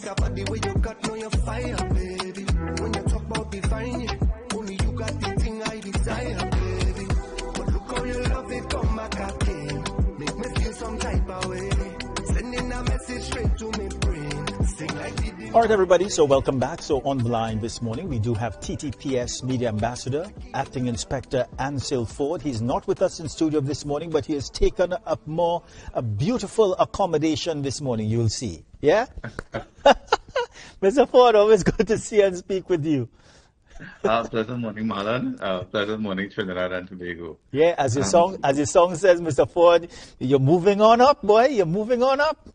a body where you got no your fire, baby. When you talk about divine, yeah, only you got the thing I desire, baby. But look how you love it, come back again. Make me feel some type of way. Sending a message straight to me brain. Sing like the All right, everybody, so welcome back. So on the line this morning, we do have TTPS Media Ambassador, Acting Inspector Ancil Forde. He's not with us in studio this morning, but he has taken a beautiful accommodation this morning, you'll see. Yeah? Mr. Forde, always good to see and speak with you. Pleasant morning, Marlan. Pleasant morning, Trinidad and Tobago. Yeah, as your song says, Mr. Forde, you're moving on up, boy. You're moving on up.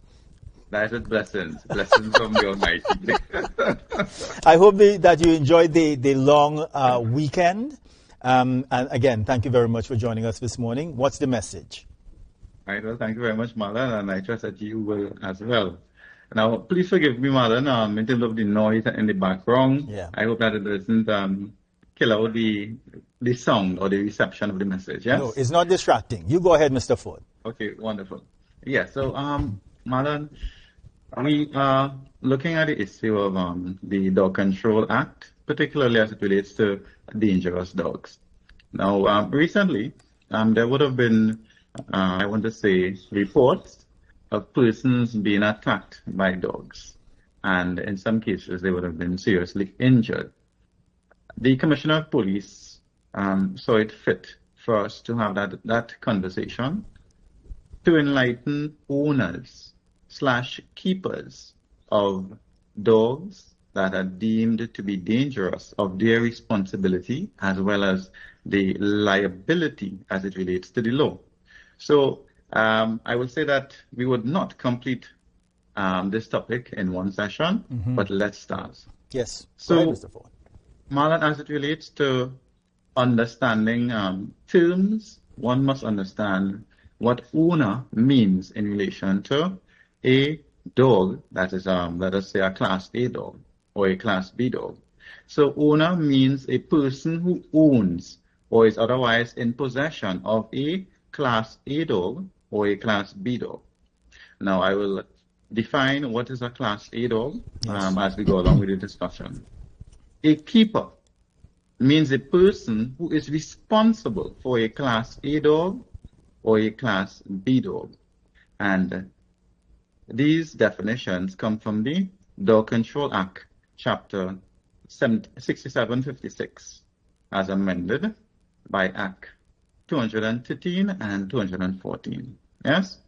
That is blessings from the Almighty. I hope that you enjoyed the long weekend. And again, thank you very much for joining us this morning. What's the message? All right, well, thank you very much, Marlan, and I trust that you will as well. Now, please forgive me, Marlan, in terms of the noise in the background. Yeah. I hope that it doesn't kill out the sound or the reception of the message, yes? No, it's not distracting. You go ahead, Mr. Forde. Okay, wonderful. Yeah, so, Marlan, we are looking at the issue of the Dog Control Act, particularly as it relates to dangerous dogs. Now, recently, there would have been, I want to say, reports of persons being attacked by dogs, and in some cases, they would have been seriously injured. The Commissioner of Police saw it fit for us to have that conversation to enlighten owners/keepers of dogs that are deemed to be dangerous, of their responsibility as well as the liability as it relates to the law. So I will say that we would not complete this topic in one session, but let's start. Yes. So, go ahead, Mr. Forde. Marlan, as it relates to understanding terms, one must understand what owner means in relation to a dog that is, let us say, a Class A dog or a Class B dog. So owner means a person who owns or is otherwise in possession of a Class A dog or a Class B dog. Now, I will define what is a Class A dog as we go along with the discussion. A keeper means a person who is responsible for a Class A dog or a Class B dog. And these definitions come from the Dog Control Act, Chapter 6756, as amended by Act 213 and 214. Yes?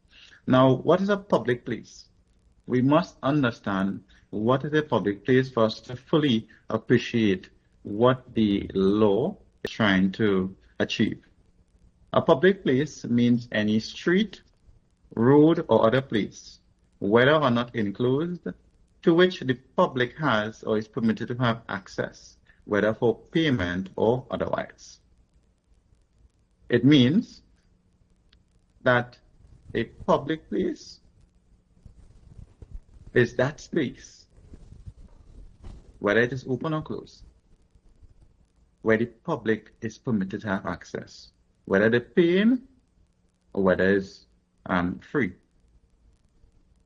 Now, what is a public place? We must understand what is a public place for us to fully appreciate what the law is trying to achieve. A public place means any street, road, or other place, whether or not enclosed, to which the public has or is permitted to have access, whether for payment or otherwise. It means that a public place is that space, whether it is open or closed, where the public is permitted to have access, whether they're paying or whether it's free.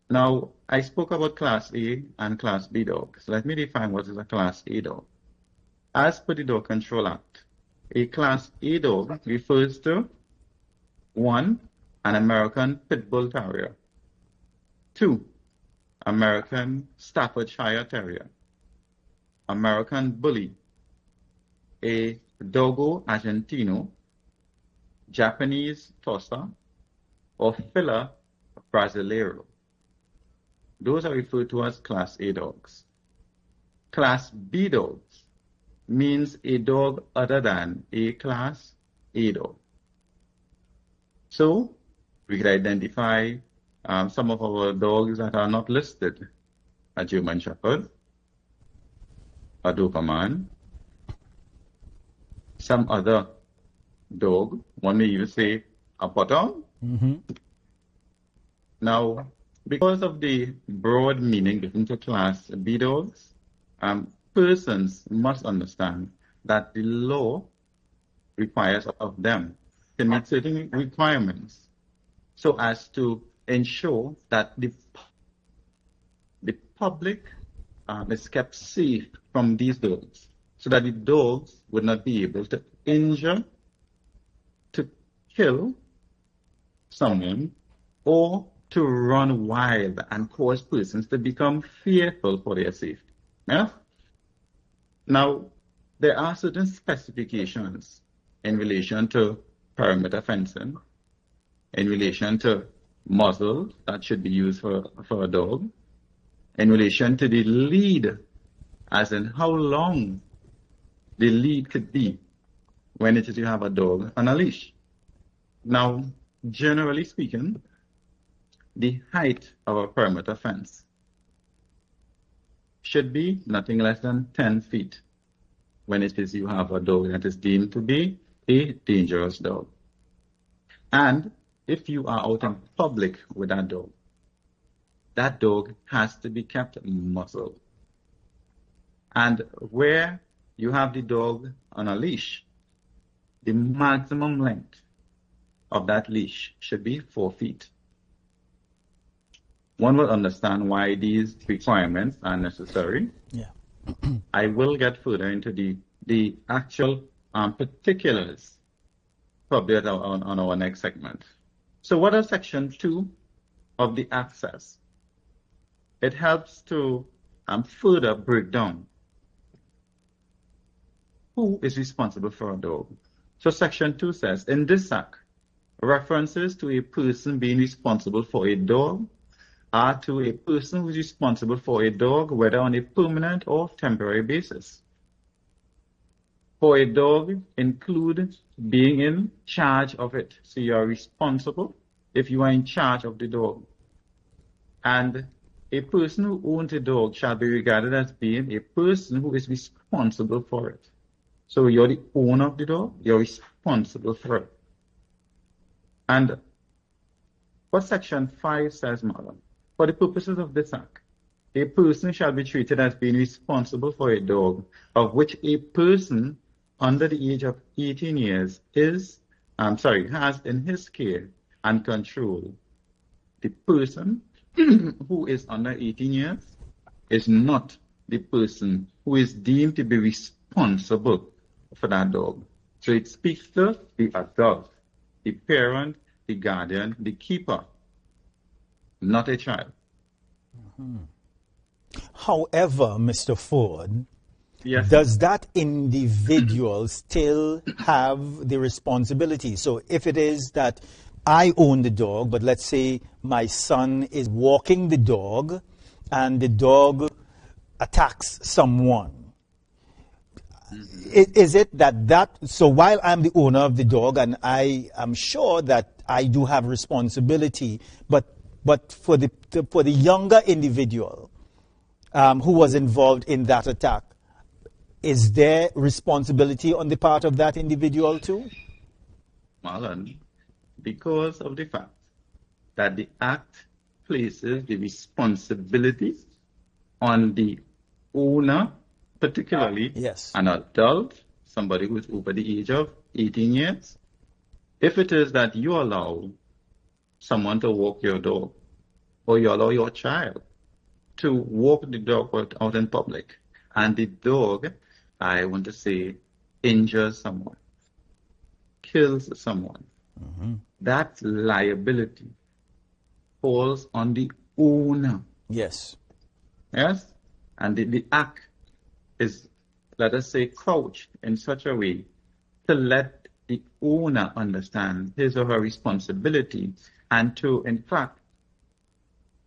Now, I spoke about Class A and Class B dogs. Let me define what is a Class A dog. As per the Dog Control Act, a Class A dog refers to 1. An American Pit Bull Terrier. 2. American Staffordshire Terrier. American Bully. A Dogo Argentino, Japanese Tosa, or Fila Brasileiro. Those are referred to as Class A dogs. Class B dogs means a dog other than a Class A dog. So, we could identify some of our dogs that are not listed: a German Shepherd, a Doberman, some other dog, one may even say a potter. Now, because of the broad meaning given to Class B dogs, persons must understand that the law requires of them to meet certain requirements so as to ensure that the public is kept safe from these dogs, so that the dogs would not be able to injure, to kill someone, or to run wild and cause persons to become fearful for their safety. Yeah? Now, there are certain specifications in relation to perimeter fencing, in relation to muzzle that should be used for a dog, in relation to the lead, as in how long the lead could be when it is you have a dog on a leash. Now, generally speaking, the height of a perimeter fence should be nothing less than 10 feet when it is you have a dog that is deemed to be a dangerous dog. And if you are out in public with that dog has to be kept muzzled. And where you have the dog on a leash, the maximum length of that leash should be 4 feet. One will understand why these requirements are necessary. Yeah. I will get further into the actual particulars probably on our next segment. So what is Section 2 of the Access? It helps to further break down who is responsible for a dog. So Section 2 says, in this act, references to a person being responsible for a dog are to a person who is responsible for a dog, whether on a permanent or temporary basis. For a dog include being in charge of it. So you are responsible if you are in charge of the dog. And a person who owns a dog shall be regarded as being a person who is responsible for it. So you're the owner of the dog, you're responsible for it. And what Section 5 says, Marlan, for the purposes of this act, a person shall be treated as being responsible for a dog of which a person under the age of 18 years has in his care and control. The person who is under 18 years is not the person who is deemed to be responsible for that dog. So it speaks to the adult, the parent, the guardian, the keeper, not a child. Mm-hmm. However, Mr. Forde, yes, does that individual still have the responsibility? So if it is that I own the dog, but let's say my son is walking the dog and the dog attacks someone, is it that so while I'm the owner of the dog and I am sure that I do have responsibility, but for the younger individual who was involved in that attack, is there responsibility on the part of that individual too? Marlan, because of the fact that the Act places the responsibility on the owner, particularly an adult, somebody who is over the age of 18 years. If it is that you allow someone to walk your dog, or you allow your child to walk the dog out in public, and the dog, I want to say, injures someone, kills someone, that liability falls on the owner. Yes. Yes? And the act is, let us say, couched in such a way to let the owner understand his or her responsibility and to, in fact,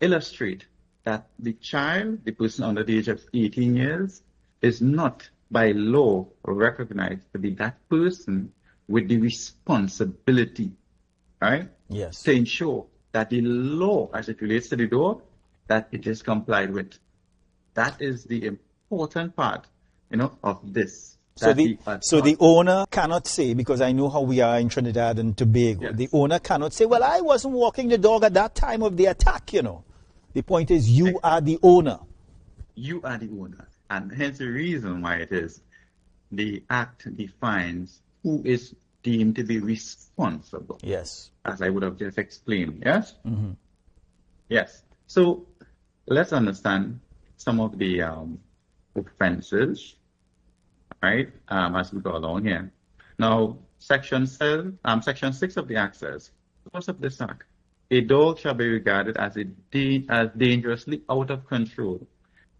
illustrate that the child, the person under the age of 18 years, is not by law recognized to be that person with the responsibility, right? Yes. To ensure that the law, as it relates to the dog, that it is complied with. That is the important part, of this. So the owner cannot say, because I know how we are in Trinidad and Tobago, the owner cannot say, well, I wasn't walking the dog at that time of the attack, The point is, you are the owner. You are the owner. And hence the reason why it is the Act defines who is deemed to be responsible. Yes. As I would have just explained, yes? Mm-hmm. Yes. So let's understand some of the offences, right, as we go along here. Now, Section 6 of the Act says, purpose of this Act, a dog shall be regarded as dangerously out of control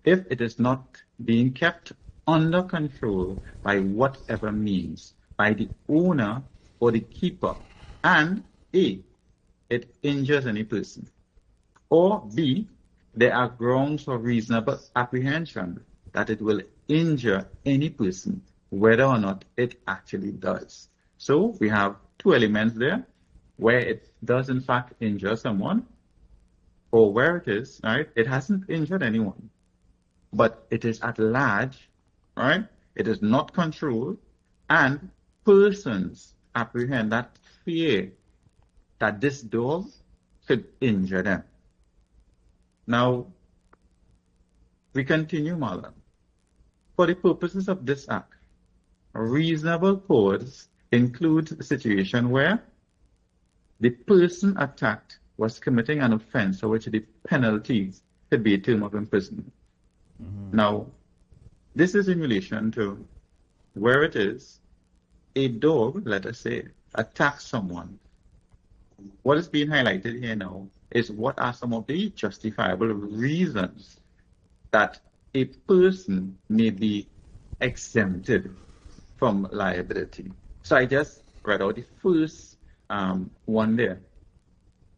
if it is not being kept under control by whatever means, by the owner or the keeper, and A, it injures any person, or B, there are grounds for reasonable apprehension that it will injure any person, whether or not it actually does. So we have two elements there, where it does in fact injure someone, or where it is, right, it hasn't injured anyone, but it is at large, right, it is not controlled, and persons apprehend that fear that this dog could injure them. Now, we continue, Marlan. For the purposes of this Act, reasonable cause includes a situation where the person attacked was committing an offense for which the penalty could be a term of imprisonment. Now, this is in relation to where it is a dog, let us say, attacks someone. What is being highlighted here now is what are some of the justifiable reasons that a person may be exempted from liability. So I just read out the first one there.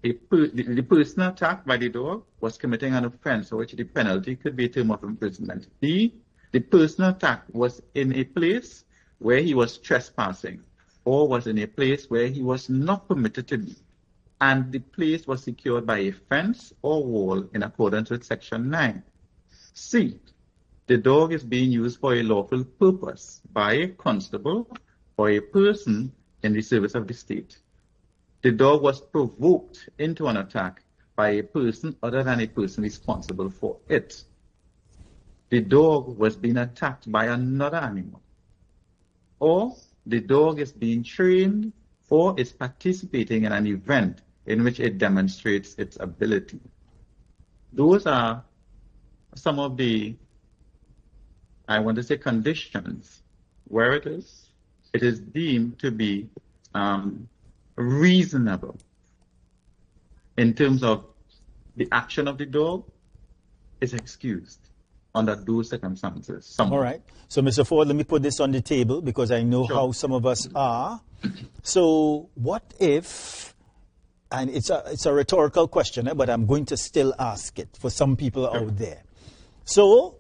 The person attacked by the dog was committing an offense for which the penalty could be a term of imprisonment. The person attacked was in a place where he was trespassing, or was in a place where he was not permitted to be, and the place was secured by a fence or wall in accordance with Section 9. C, the dog is being used for a lawful purpose by a constable or a person in the service of the state. The dog was provoked into an attack by a person other than a person responsible for it. The dog was being attacked by another animal. Or the dog is being trained or is participating in an event in which it demonstrates its ability. Those are some of the, I want to say, conditions where it is deemed to be reasonable in terms of the action of the dog is excused under those circumstances. All right. So, Mr. Forde, let me put this on the table because I know how some of us are. So, what if, and it's a rhetorical question, but I'm going to still ask it for some people out there. So,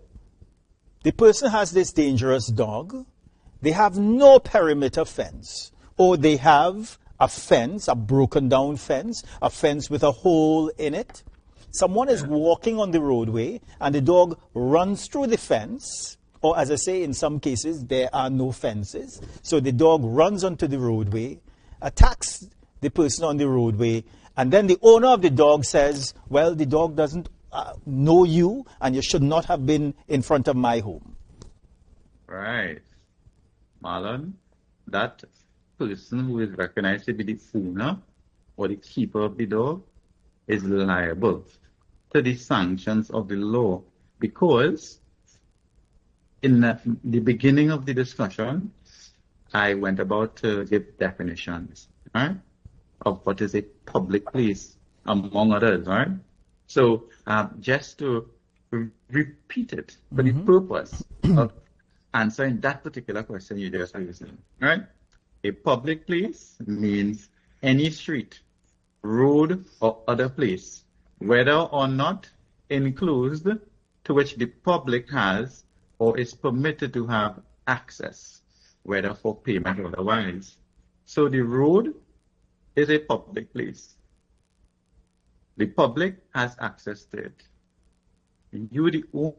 the person has this dangerous dog. They have no perimeter fence, or they have a fence, a broken down fence, a fence with a hole in it. Someone is walking on the roadway and the dog runs through the fence, or as I say, in some cases, there are no fences. So the dog runs onto the roadway, attacks the person on the roadway, and then the owner of the dog says, well, the dog doesn't know you and you should not have been in front of my home. Right. Marlan, that person who is recognized to be the owner or the keeper of the dog is liable to the sanctions of the law, because in the beginning of the discussion, I went about to give definitions, right, of what is a public place, among others, right? So just to repeat it for the purpose of answering that particular question you just asked, right? A public place means any street, road, or other place, whether or not enclosed, to which the public has or is permitted to have access, whether for payment or otherwise. So the road is a public place. The public has access to it. You, the owner,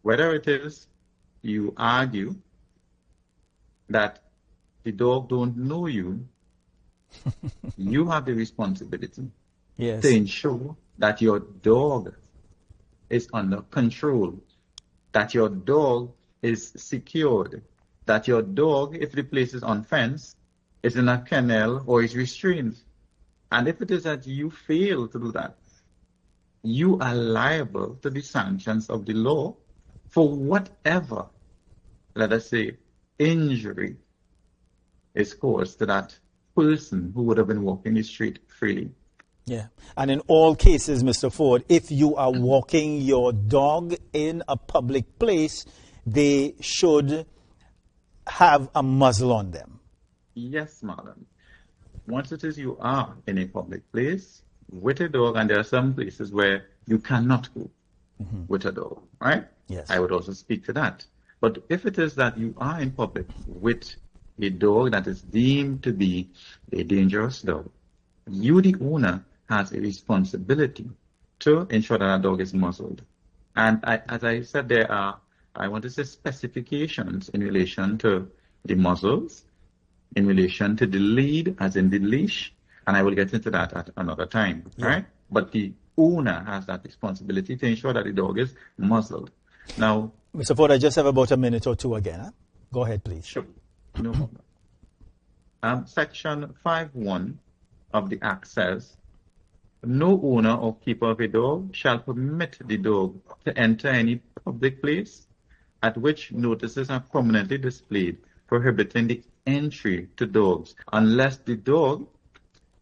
whether it is you argue that the dog don't know you, you have the responsibility to ensure that your dog is under control, that your dog is secured, that your dog, if the place is on fence, is in a kennel or is restrained. And if it is that you fail to do that, you are liable to the sanctions of the law for whatever, let us say, injury is caused to that person who would have been walking the street freely. Yeah. And in all cases, Mr. Forde, if you are walking your dog in a public place, they should have a muzzle on them. Yes, Marlan. Once it is you are in a public place with a dog, and there are some places where you cannot go with a dog, right? Yes. I would also speak to that. But if it is that you are in public with a dog that is deemed to be a dangerous dog, you, the owner, has a responsibility to ensure that dog is muzzled. And as I said, there are, I want to say, specifications in relation to the muzzles, in relation to the lead, as in the leash, and I will get into that at another time, right? But the owner has that responsibility to ensure that the dog is muzzled. Now, Mr. Forde, I just have about a minute or two again. Huh? Go ahead, please. Sure. No problem. Section 5.1 of the Act says, no owner or keeper of a dog shall permit the dog to enter any public place at which notices are prominently displayed prohibiting the entry to dogs unless the dog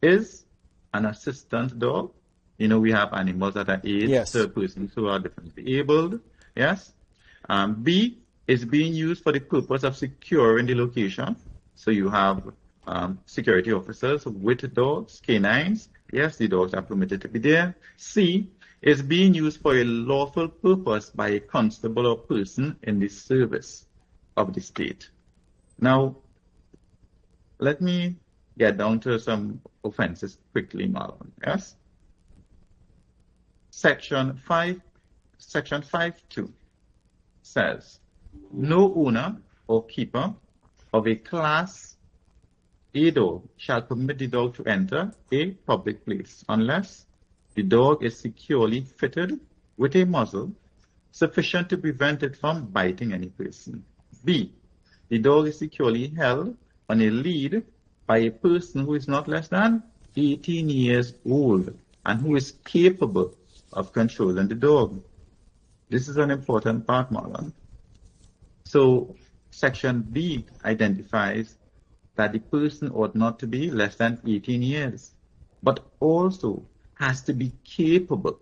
is an assistant dog. You know, we have animals that are aids to persons who are differently abled. Yes. B is being used for the purpose of securing the location. So you have security officers with dogs, canines. Yes, the dogs are permitted to be there. C is being used for a lawful purpose by a constable or person in the service of the state. Now, let me get down to some offenses quickly, Marlon. Yes? Section 5.2 says, no owner or keeper of a Class A dog shall permit the dog to enter a public place unless the dog is securely fitted with a muzzle sufficient to prevent it from biting any person. B, the dog is securely held on a lead by a person who is not less than 18 years old and who is capable of controlling the dog. This is an important part, Marlon. So Section B identifies that the person ought not to be less than 18 years, but also has to be capable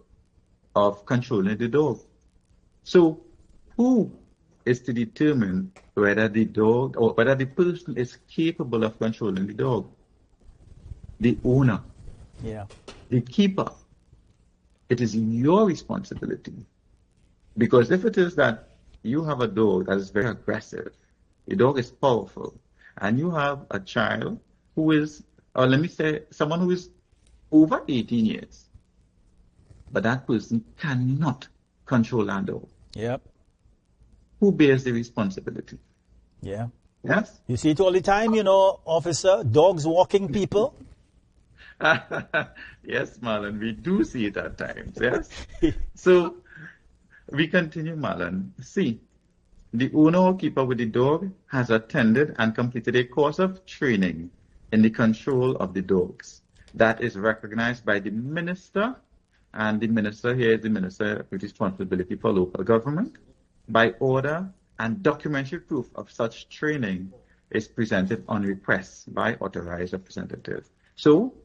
of controlling the dog. So who is to determine whether the dog or whether the person is capable of controlling the dog? The owner. Yeah. The keeper. It is your responsibility. Because if it is that you have a dog that is very aggressive, the dog is powerful, and you have a child who is, or let me say, someone who is over 18 years, but that person cannot control that dog. Yep. Who bears the responsibility? Yeah. Yes? You see it all the time, you know, officer, dogs walking people. Yes, Marlon, we do see it at times, yes? So, we continue, Marlon. C, the owner or keeper with the dog has attended and completed a course of training in the control of the dogs that is recognized by the minister, and the minister here is the minister with responsibility for local government. By order and documentary proof of such training is presented on request by authorized representative. So,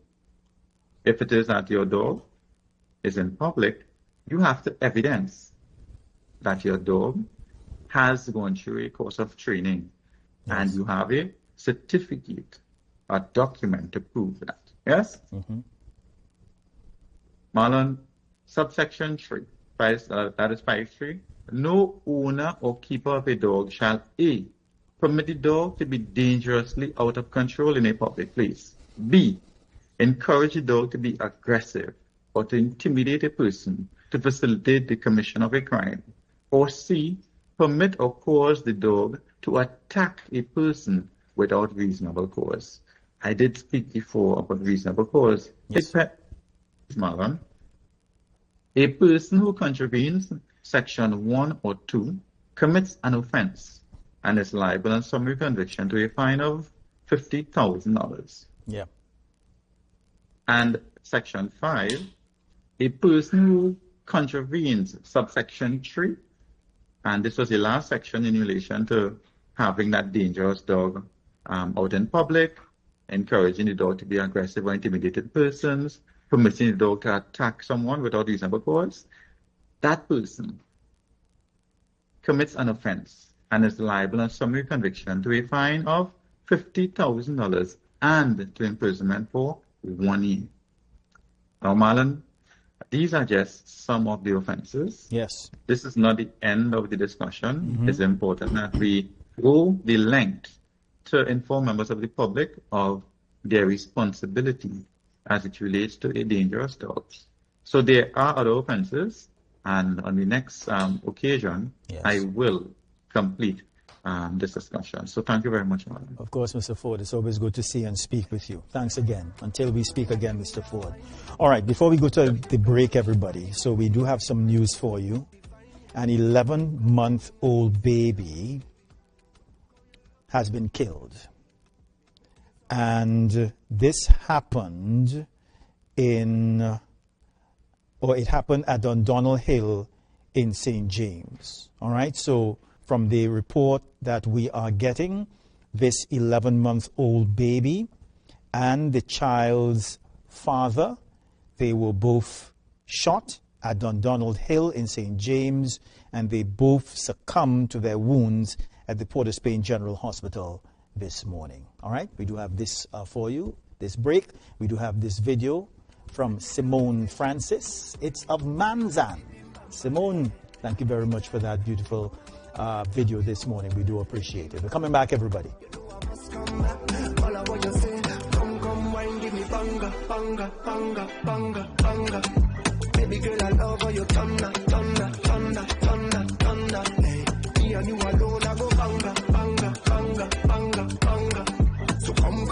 if it is that your dog is in public, you have to evidence that your dog has gone through a course of training, and you have a certificate, a document to prove that. Yes? Mm-hmm. Marlon, subsection 3, that is 5.3. No owner or keeper of a dog shall A, permit the dog to be dangerously out of control in a public place. B, encourage the dog to be aggressive or to intimidate a person to facilitate the commission of a crime. Or C, permit or cause the dog to attack a person without reasonable cause. I did speak before about reasonable cause. Yes. Marlon, a person who contravenes Section 1 or 2 commits an offense and is liable on summary conviction to a fine of $50,000. Yeah. And Section 5, a person who contravenes subsection 3, and this was the last section in relation to having that dangerous dog out in public, encouraging the dog to be aggressive or intimidated persons, permitting the dog to attack someone without reasonable cause. That person commits an offense and is liable on summary conviction to a fine of $50,000 and to imprisonment for 1 year. Now, Marlan, these are just some of the offenses. Yes. This is not the end of the discussion. It's important that we go the length to inform members of the public of their responsibility as it relates to a dangerous dog. So there are other offenses, and on the next occasion, I will complete this discussion. So thank you very much, Marlan. Of course, Mr. Forde, it's always good to see and speak with you. Thanks again. Until we speak again, Mr. Forde. All right, before we go to the break, everybody, so we do have some news for you. An 11-month-old baby has been killed. And this happened it happened at Dundonald Hill in St. James. All right, so from the report that we are getting, this 11-month-old baby and the child's father, they were both shot at Dundonald Hill in St. James, and they both succumbed to their wounds at the Port of Spain General Hospital this morning. All right, we do have this for you, this break. We do have this video from Simone Francis. It's of Manzan. Simone, thank you very much for that beautiful video this morning. We do appreciate it. We're coming back, everybody. Baby girl, I love how you thunder, thunder, thunder, thunder, thunder. Me and you alone, I go banga, banga, banga, banga, banga. So come